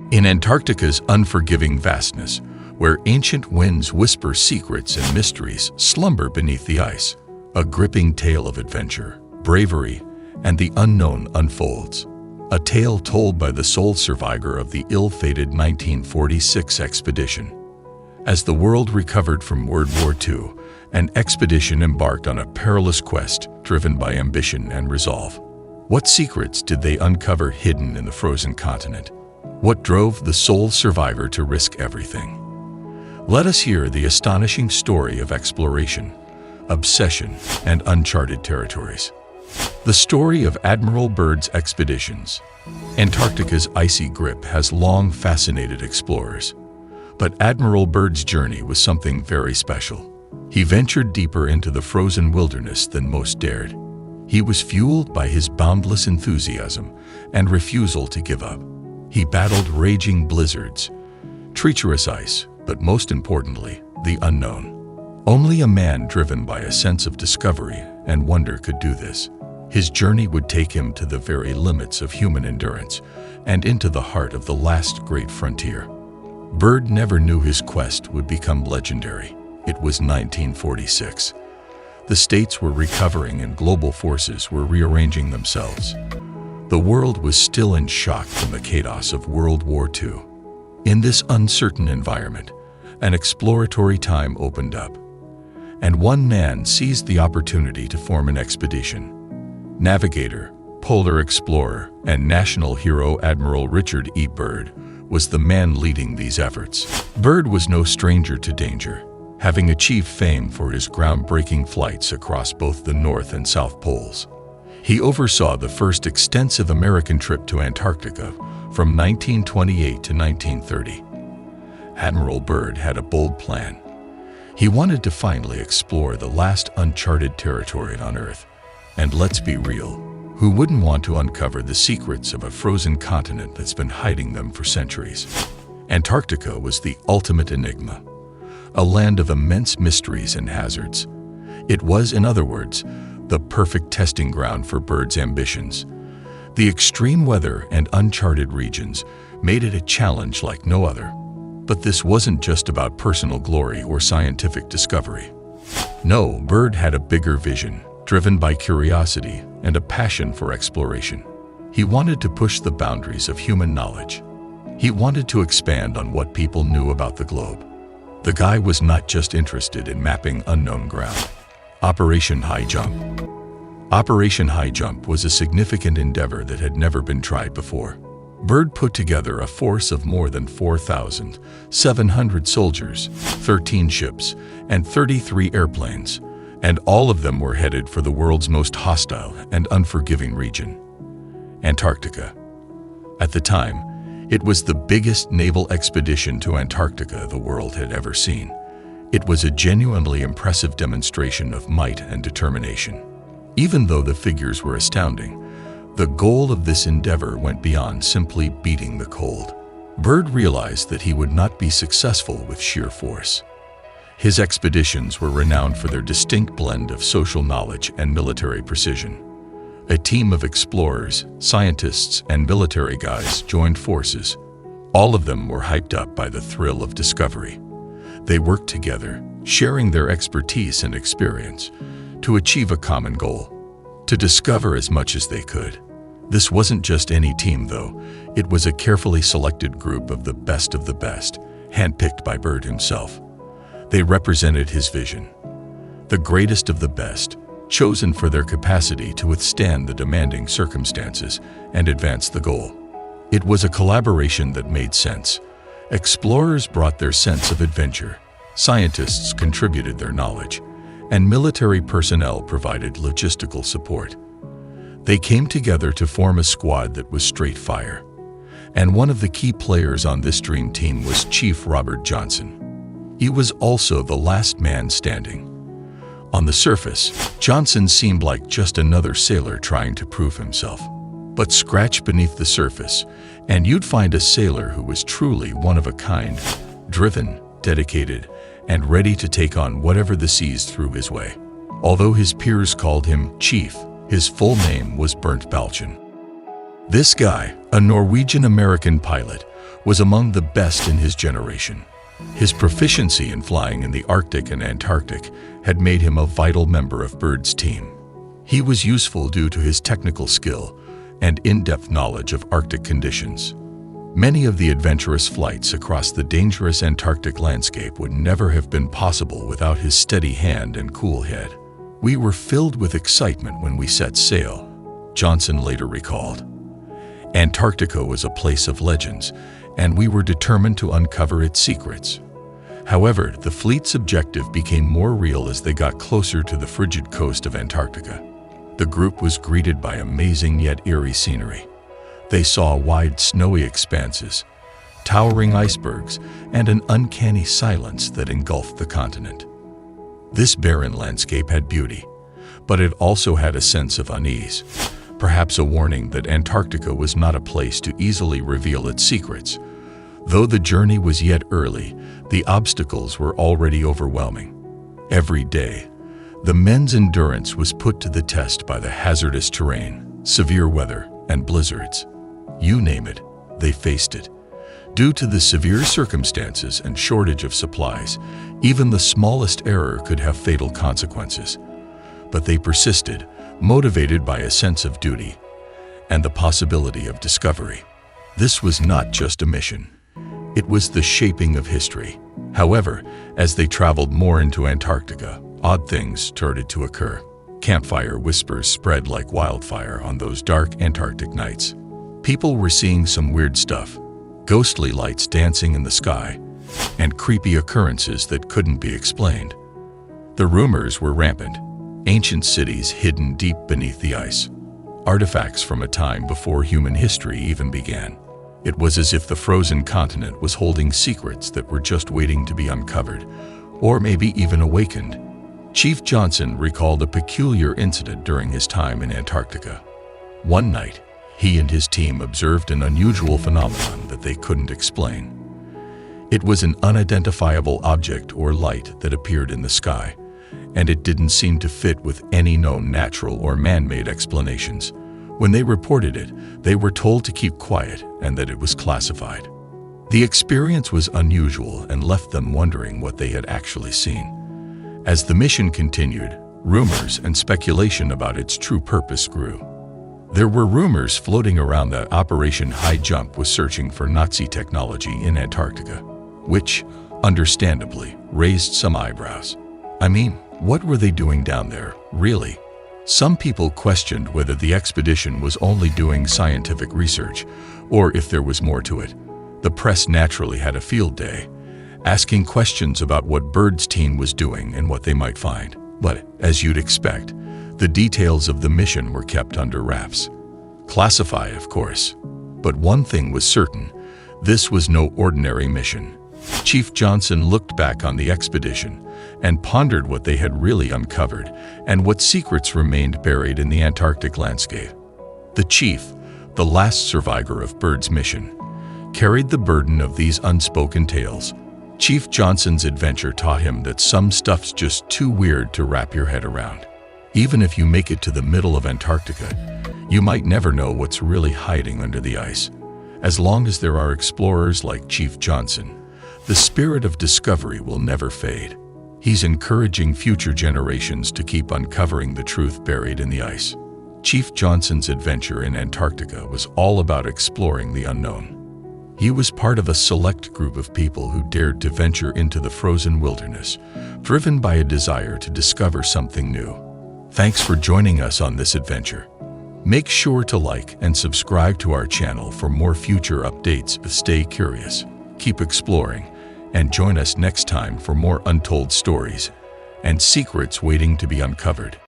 In Antarctica's unforgiving vastness, where ancient winds whisper secrets and mysteries slumber beneath the ice, a gripping tale of adventure, bravery, and the unknown unfolds. A tale told by the sole survivor of the ill-fated 1946 expedition. As the world recovered from World War II, an expedition embarked on a perilous quest driven by ambition and resolve. What secrets did they uncover hidden in the frozen continent? What drove the sole survivor to risk everything? Let us hear the astonishing story of exploration, obsession, and uncharted territories. The story of Admiral Byrd's expeditions. Antarctica's icy grip has long fascinated explorers. But Admiral Byrd's journey was something very special. He ventured deeper into the frozen wilderness than most dared. He was fueled by his boundless enthusiasm and refusal to give up. He battled raging blizzards, treacherous ice, but most importantly, the unknown. Only a man driven by a sense of discovery and wonder could do this. His journey would take him to the very limits of human endurance and into the heart of the last great frontier. Byrd never knew his quest would become legendary. It was 1946. The states were recovering and global forces were rearranging themselves. The world was still in shock from the chaos of World War II. In this uncertain environment, an exploratory time opened up, and one man seized the opportunity to form an expedition. Navigator, polar explorer, and national hero Admiral Richard E. Byrd was the man leading these efforts. Byrd was no stranger to danger, having achieved fame for his groundbreaking flights across both the North and South Poles. He oversaw the first extensive American trip to Antarctica from 1928 to 1930. Admiral Byrd had a bold plan. He wanted to finally explore the last uncharted territory on Earth. And let's be real, who wouldn't want to uncover the secrets of a frozen continent that's been hiding them for centuries? Antarctica was the ultimate enigma, a land of immense mysteries and hazards. It was, in other words, the perfect testing ground for Byrd's ambitions. The extreme weather and uncharted regions made it a challenge like no other. But this wasn't just about personal glory or scientific discovery. No, Byrd had a bigger vision, driven by curiosity and a passion for exploration. He wanted to push the boundaries of human knowledge. He wanted to expand on what people knew about the globe. The guy was not just interested in mapping unknown ground. Operation High Jump. Operation High Jump was a significant endeavor that had never been tried before. Byrd put together a force of more than 4,700 soldiers, 13 ships, and 33 airplanes, and all of them were headed for the world's most hostile and unforgiving region, Antarctica. At the time, it was the biggest naval expedition to Antarctica the world had ever seen. It was a genuinely impressive demonstration of might and determination. Even though the figures were astounding, the goal of this endeavor went beyond simply beating the cold. Byrd realized that he would not be successful with sheer force. His expeditions were renowned for their distinct blend of social knowledge and military precision. A team of explorers, scientists, and military guys joined forces. All of them were hyped up by the thrill of discovery. They worked together, sharing their expertise and experience, to achieve a common goal: to discover as much as they could. This wasn't just any team, though. It was a carefully selected group of the best, handpicked by Byrd himself. They represented his vision. The greatest of the best, chosen for their capacity to withstand the demanding circumstances and advance the goal. It was a collaboration that made sense. Explorers brought their sense of adventure, scientists contributed their knowledge, and military personnel provided logistical support. They came together to form a squad that was straight fire. And one of the key players on this dream team was Chief Robert Johnson. He was also the last man standing. On the surface, Johnson seemed like just another sailor trying to prove himself. But scratch beneath the surface, and you'd find a sailor who was truly one of a kind, driven, dedicated, and ready to take on whatever the seas threw his way. Although his peers called him Chief, his full name was Bernt Balchen. This guy, a Norwegian-American pilot, was among the best in his generation. His proficiency in flying in the Arctic and Antarctic had made him a vital member of Bird's team. He was useful due to his technical skill and in-depth knowledge of Arctic conditions. Many of the adventurous flights across the dangerous Antarctic landscape would never have been possible without his steady hand and cool head. "We were filled with excitement when we set sail," Johnson later recalled. "Antarctica was a place of legends, and we were determined to uncover its secrets." However, the fleet's objective became more real as they got closer to the frigid coast of Antarctica. The group was greeted by amazing yet eerie scenery. They saw wide snowy expanses, towering icebergs, and an uncanny silence that engulfed the continent. This barren landscape had beauty, but it also had a sense of unease, perhaps a warning that Antarctica was not a place to easily reveal its secrets. Though the journey was yet early, the obstacles were already overwhelming. Every day, the men's endurance was put to the test by the hazardous terrain, severe weather, and blizzards. You name it, they faced it. Due to the severe circumstances and shortage of supplies, even the smallest error could have fatal consequences. But they persisted, motivated by a sense of duty and the possibility of discovery. This was not just a mission. It was the shaping of history. However, as they traveled more into Antarctica, odd things started to occur. Campfire whispers spread like wildfire on those dark Antarctic nights. People were seeing some weird stuff, ghostly lights dancing in the sky, and creepy occurrences that couldn't be explained. The rumors were rampant. Ancient cities hidden deep beneath the ice. Artifacts from a time before human history even began. It was as if the frozen continent was holding secrets that were just waiting to be uncovered, or maybe even awakened. Chief Johnson recalled a peculiar incident during his time in Antarctica. One night, he and his team observed an unusual phenomenon that they couldn't explain. It was an unidentifiable object or light that appeared in the sky, and it didn't seem to fit with any known natural or man-made explanations. When they reported it, they were told to keep quiet and that it was classified. The experience was unusual and left them wondering what they had actually seen. As the mission continued, rumors and speculation about its true purpose grew. There were rumors floating around that Operation High Jump was searching for Nazi technology in Antarctica, which, understandably, raised some eyebrows. I mean, what were they doing down there, really? Some people questioned whether the expedition was only doing scientific research, or if there was more to it. The press naturally had a field day, asking questions about what Bird's team was doing and what they might find. But, as you'd expect, the details of the mission were kept under wraps. Classified, of course. But one thing was certain: this was no ordinary mission. Chief Johnson looked back on the expedition and pondered what they had really uncovered and what secrets remained buried in the Antarctic landscape. The chief, the last survivor of Bird's mission, carried the burden of these unspoken tales. Chief Johnson's adventure taught him that some stuff's just too weird to wrap your head around. Even if you make it to the middle of Antarctica, you might never know what's really hiding under the ice. As long as there are explorers like Chief Johnson, the spirit of discovery will never fade. He's encouraging future generations to keep uncovering the truth buried in the ice. Chief Johnson's adventure in Antarctica was all about exploring the unknown. He was part of a select group of people who dared to venture into the frozen wilderness, driven by a desire to discover something new. Thanks for joining us on this adventure. Make sure to like and subscribe to our channel for more future updates. Stay curious, keep exploring, and join us next time for more untold stories and secrets waiting to be uncovered.